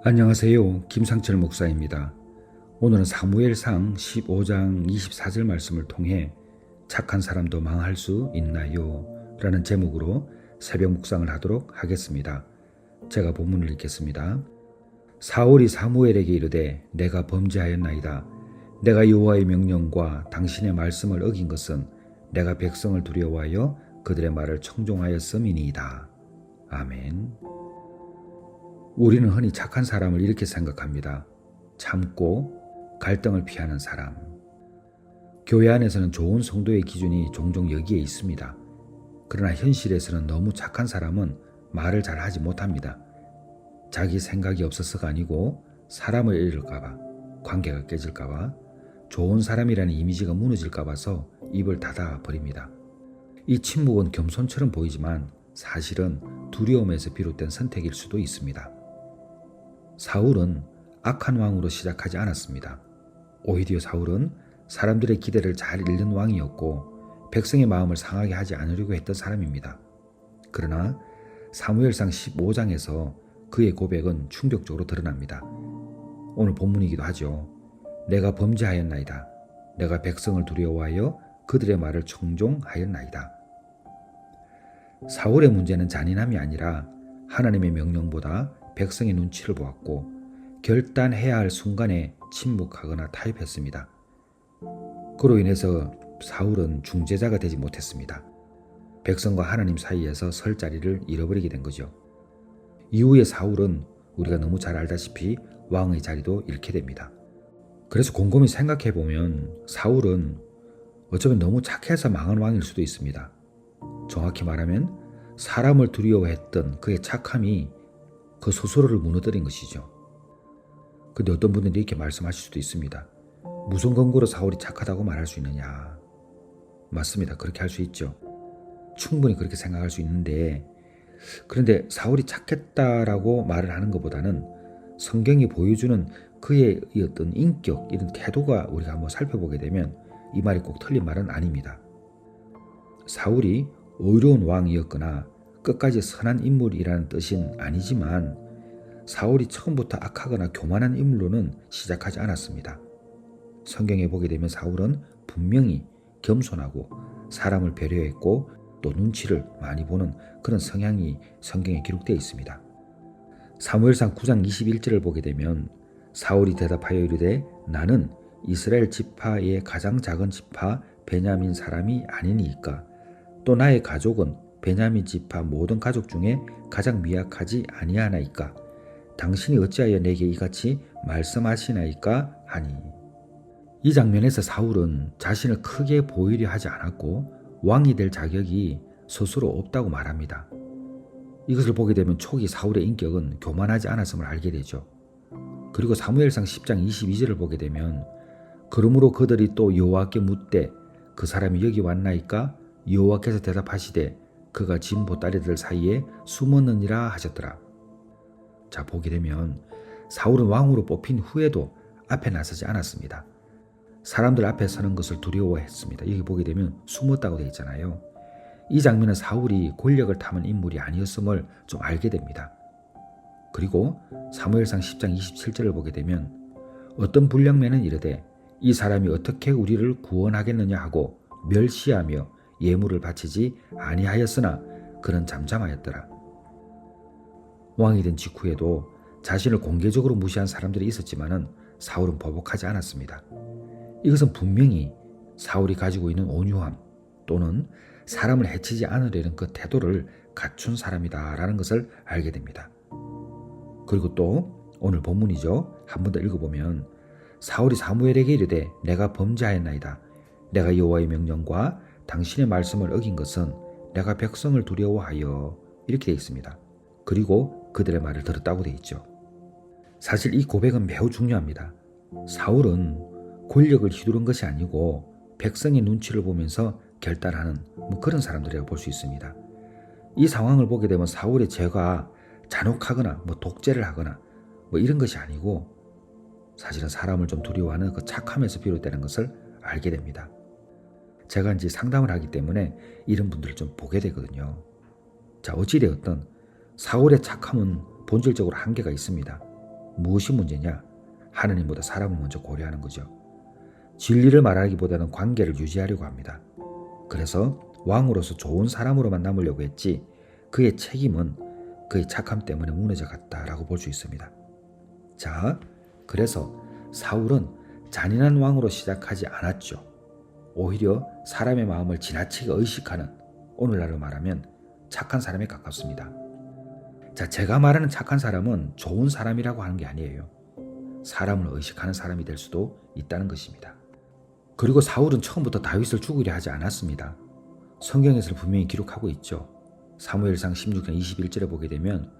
안녕하세요. 김상철 목사입니다. 오늘은 사무엘상 15장 24절 말씀을 통해 착한 사람도 망할 수 있나요? 라는 제목으로 새벽 묵상을 하도록 하겠습니다. 제가 본문을 읽겠습니다. 사울이 사무엘에게 이르되 내가 범죄하였나이다. 내가 여호와의 명령과 당신의 말씀을 어긴 것은 내가 백성을 두려워하여 그들의 말을 청종하였음이니이다. 아멘. 우리는 흔히 착한 사람을 이렇게 생각합니다. 참고 갈등을 피하는 사람. 교회 안에서는 좋은 성도의 기준이 종종 여기에 있습니다. 그러나 현실에서는 너무 착한 사람은 말을 잘 하지 못합니다. 자기 생각이 없어서가 아니고 사람을 잃을까봐, 관계가 깨질까봐, 좋은 사람이라는 이미지가 무너질까 봐서 입을 닫아 버립니다. 이 침묵은 겸손처럼 보이지만 사실은 두려움에서 비롯된 선택일 수도 있습니다. 사울은 악한 왕으로 시작하지 않았습니다. 오히려 사울은 사람들의 기대를 잘 읽는 왕이었고 백성의 마음을 상하게 하지 않으려고 했던 사람입니다. 그러나 사무엘상 15장에서 그의 고백은 충격적으로 드러납니다. 오늘 본문이기도 하죠. 내가 범죄하였나이다. 내가 백성을 두려워하여 그들의 말을 청종하였나이다. 사울의 문제는 잔인함이 아니라 하나님의 명령보다 백성의 눈치를 보았고 결단해야 할 순간에 침묵하거나 타협했습니다. 그로 인해서 사울은 중재자가 되지 못했습니다. 백성과 하나님 사이에서 설 자리를 잃어버리게 된 거죠. 이후에 사울은 우리가 너무 잘 알다시피 왕의 자리도 잃게 됩니다. 그래서 곰곰이 생각해보면 사울은 어쩌면 너무 착해서 망한 왕일 수도 있습니다. 정확히 말하면 사람을 두려워했던 그의 착함이 그 스스로를 무너뜨린 것이죠. 근데 어떤 분들이 이렇게 말씀하실 수도 있습니다. 무슨 근거로 사울이 착하다고 말할 수 있느냐. 맞습니다. 그렇게 할 수 있죠. 충분히 그렇게 생각할 수 있는데, 그런데 사울이 착했다라고 말을 하는 것보다는 성경이 보여주는 그의 어떤 인격, 이런 태도가 우리가 한번 살펴보게 되면 이 말이 꼭 틀린 말은 아닙니다. 사울이 의로운 왕이었거나 끝까지 선한 인물이라는 뜻은 아니지만 사울이 처음부터 악하거나 교만한 인물로는 시작하지 않았습니다. 성경에 보게 되면 사울은 분명히 겸손하고 사람을 배려했고 또 눈치를 많이 보는 그런 성향이 성경에 기록되어 있습니다. 사무엘상 9장 21절을 보게 되면 사울이 대답하여 이르되 나는 이스라엘 지파의 가장 작은 지파 베냐민 사람이 아니니이까 또 나의 가족은 베냐민 지파 모든 가족 중에 가장 미약하지 아니하나이까 당신이 어찌하여 내게 이같이 말씀하시나이까 하니. 이 장면에서 사울은 자신을 크게 보이려 하지 않았고 왕이 될 자격이 스스로 없다고 말합니다. 이것을 보게 되면 초기 사울의 인격은 교만하지 않았음을 알게 되죠. 그리고 사무엘상 10장 22절을 보게 되면 그러므로 그들이 또 여호와께 묻되 그 사람이 여기 왔나이까 여호와께서 대답하시되 그가 진 보따리들 사이에 숨었느니라 하셨더라. 자, 보게 되면 사울은 왕으로 뽑힌 후에도 앞에 나서지 않았습니다. 사람들 앞에 서는 것을 두려워했습니다. 여기 보게 되면 숨었다고 되어 있잖아요. 이 장면은 사울이 권력을 탐은 인물이 아니었음을 좀 알게 됩니다. 그리고 사무엘상 10장 27절을 보게 되면 어떤 불량맨은 이르되 이 사람이 어떻게 우리를 구원하겠느냐 하고 멸시하며 예물을 바치지 아니하였으나 그는 잠잠하였더라. 왕이 된 직후에도 자신을 공개적으로 무시한 사람들이 있었지만은 사울은 보복하지 않았습니다. 이것은 분명히 사울이 가지고 있는 온유함 또는 사람을 해치지 않으려는 그 태도를 갖춘 사람이다라는 것을 알게 됩니다. 그리고 또 오늘 본문이죠. 한 번 더 읽어보면 사울이 사무엘에게 이르되 내가 범죄하였나이다. 내가 여호와의 명령과 당신의 말씀을 어긴 것은 내가 백성을 두려워하여 이렇게 되어 있습니다. 그리고 그들의 말을 들었다고 되어 있죠. 사실 이 고백은 매우 중요합니다. 사울은 권력을 휘두른 것이 아니고 백성의 눈치를 보면서 결단하는 그런 사람들이라고 볼 수 있습니다. 이 상황을 보게 되면 사울의 죄가 잔혹하거나 독재를 하거나 이런 것이 아니고 사실은 사람을 좀 두려워하는 그 착함에서 비롯되는 것을 알게 됩니다. 제가 이제 상담을 하기 때문에 이런 분들을 좀 보게 되거든요. 자, 어찌되었든 사울의 착함은 본질적으로 한계가 있습니다. 무엇이 문제냐? 하느님보다 사람을 먼저 고려하는 거죠. 진리를 말하기보다는 관계를 유지하려고 합니다. 그래서 왕으로서 좋은 사람으로만 남으려고 했지 그의 책임은 그의 착함 때문에 무너져 갔다라고 볼 수 있습니다. 자, 그래서 사울은 잔인한 왕으로 시작하지 않았죠. 오히려 사람의 마음을 지나치게 의식하는, 오늘날로 말하면 착한 사람에 가깝습니다. 자, 제가 말하는 착한 사람은 좋은 사람이라고 하는 게 아니에요. 사람을 의식하는 사람이 될 수도 있다는 것입니다. 그리고 사울은 처음부터 다윗을 죽이려 하지 않았습니다. 성경에서 분명히 기록하고 있죠. 사무엘상 16장 21절에 보게 되면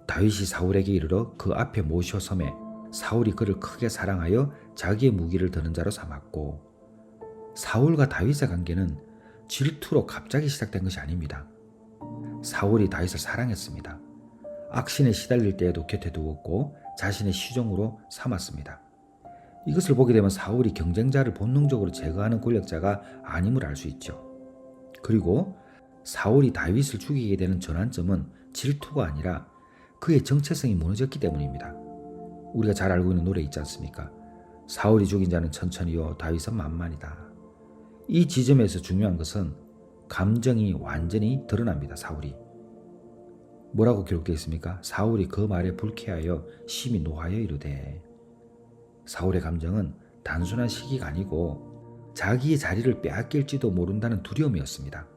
다윗이 사울에게 이르러 그 앞에 모셔 섬에 사울이 그를 크게 사랑하여 자기의 무기를 드는 자로 삼았고, 사울과 다윗의 관계는 질투로 갑자기 시작된 것이 아닙니다. 사울이 다윗을 사랑했습니다. 악신에 시달릴 때에도 곁에 두었고 자신의 시종으로 삼았습니다. 이것을 보게 되면 사울이 경쟁자를 본능적으로 제거하는 권력자가 아님을 알 수 있죠. 그리고 사울이 다윗을 죽이게 되는 전환점은 질투가 아니라 그의 정체성이 무너졌기 때문입니다. 우리가 잘 알고 있는 노래 있지 않습니까? 사울이 죽인 자는 천천히요 다윗은 만만이다. 이 지점에서 중요한 것은 감정이 완전히 드러납니다. 사울이 뭐라고 기록되어 있습니까? 사울이 그 말에 불쾌하여 심히 노하여 이르되. 사울의 감정은 단순한 시기가 아니고 자기의 자리를 빼앗길지도 모른다는 두려움이었습니다.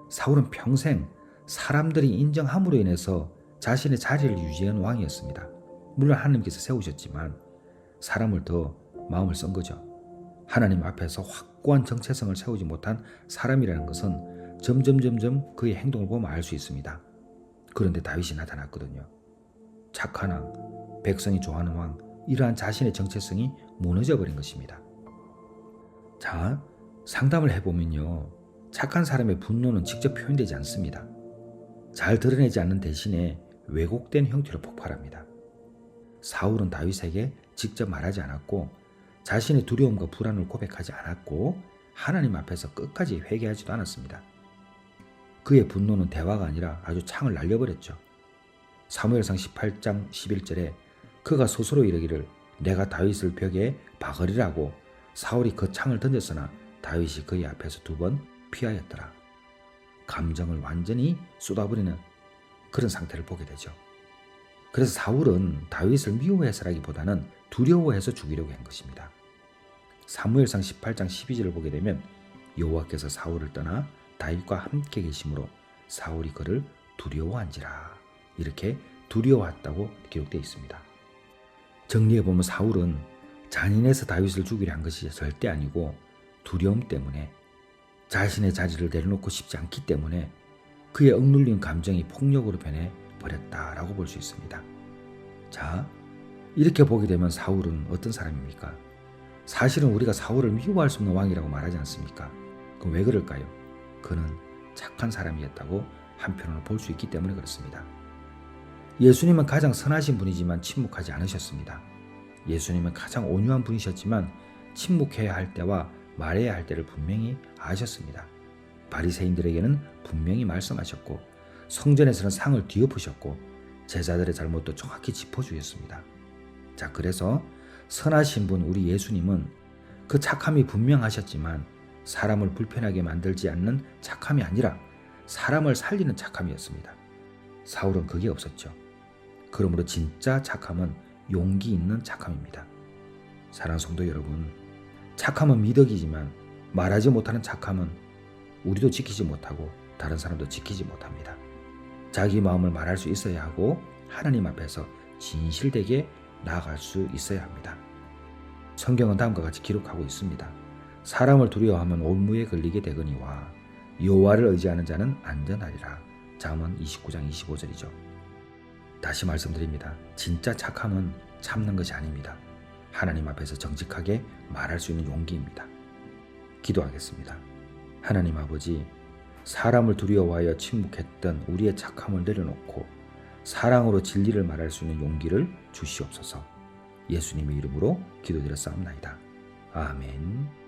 사울은 평생 사람들이 인정함으로 인해서 자신의 자리를 유지한 왕이었습니다. 물론 하나님께서 세우셨지만 사람을 더 마음을 쓴 거죠. 하나님 앞에서 확고한 정체성을 세우지 못한 사람이라는 것은 점점 그의 행동을 보면 알 수 있습니다. 그런데 다윗이 나타났거든요. 착한 왕, 백성이 좋아하는 왕, 이러한 자신의 정체성이 무너져 버린 것입니다. 자, 상담을 해보면요, 착한 사람의 분노는 직접 표현되지 않습니다. 잘 드러내지 않는 대신에 왜곡된 형태로 폭발합니다. 사울은 다윗에게 직접 말하지 않았고 자신의 두려움과 불안을 고백하지 않았고 하나님 앞에서 끝까지 회개하지도 않았습니다. 그의 분노는 대화가 아니라 아주 창을 날려버렸죠. 사무엘상 18장 11절에 그가 스스로 이르기를 내가 다윗을 벽에 박으리라고 사울이 그 창을 던졌으나 다윗이 그의 앞에서 2번 피하였더라. 감정을 완전히 쏟아버리는 그런 상태를 보게 되죠. 그래서 사울은 다윗을 미워해서라기보다는 두려워해서 죽이려고 한 것입니다. 사무엘상 18장 12절을 보게 되면 여호와께서 사울을 떠나 다윗과 함께 계심으로 사울이 그를 두려워한지라, 이렇게 두려워했다고 기록되어 있습니다. 정리해보면 사울은 잔인해서 다윗을 죽이려 한 것이 절대 아니고 두려움 때문에, 자신의 자리를 내려놓고 싶지 않기 때문에 그의 억눌린 감정이 폭력으로 변해버렸다라고 볼 수 있습니다. 자, 이렇게 보게 되면 사울은 어떤 사람입니까? 사실은 우리가 사울을 미워할 수 없는 왕이라고 말하지 않습니까? 그럼 왜 그럴까요? 그는 착한 사람이었다고 한편으로 볼 수 있기 때문에 그렇습니다. 예수님은 가장 선하신 분이지만 침묵하지 않으셨습니다. 예수님은 가장 온유한 분이셨지만 침묵해야 할 때와 말해야 할 때를 분명히 아셨습니다. 바리새인들에게는 분명히 말씀하셨고 성전에서는 상을 뒤엎으셨고 제자들의 잘못도 정확히 짚어주셨습니다. 자, 그래서 선하신 분 우리 예수님은 그 착함이 분명하셨지만 사람을 불편하게 만들지 않는 착함이 아니라 사람을 살리는 착함이었습니다. 사울은 그게 없었죠. 그러므로 진짜 착함은 용기 있는 착함입니다. 사랑하는 성도 여러분, 착함은 미덕이지만 말하지 못하는 착함은 우리도 지키지 못하고 다른 사람도 지키지 못합니다. 자기 마음을 말할 수 있어야 하고 하나님 앞에서 진실되게 나아갈 수 있어야 합니다. 성경은 다음과 같이 기록하고 있습니다. 사람을 두려워하면 올무에 걸리게 되거니와 여호와를 의지하는 자는 안전하리라. 잠언 29장 25절이죠. 다시 말씀드립니다. 진짜 착함은 참는 것이 아닙니다. 하나님 앞에서 정직하게 말할 수 있는 용기입니다. 기도하겠습니다. 하나님 아버지, 사람을 두려워하여 침묵했던 우리의 착함을 내려놓고 사랑으로 진리를 말할 수 있는 용기를 주시옵소서. 예수님의 이름으로 기도드렸사옵나이다. 아멘.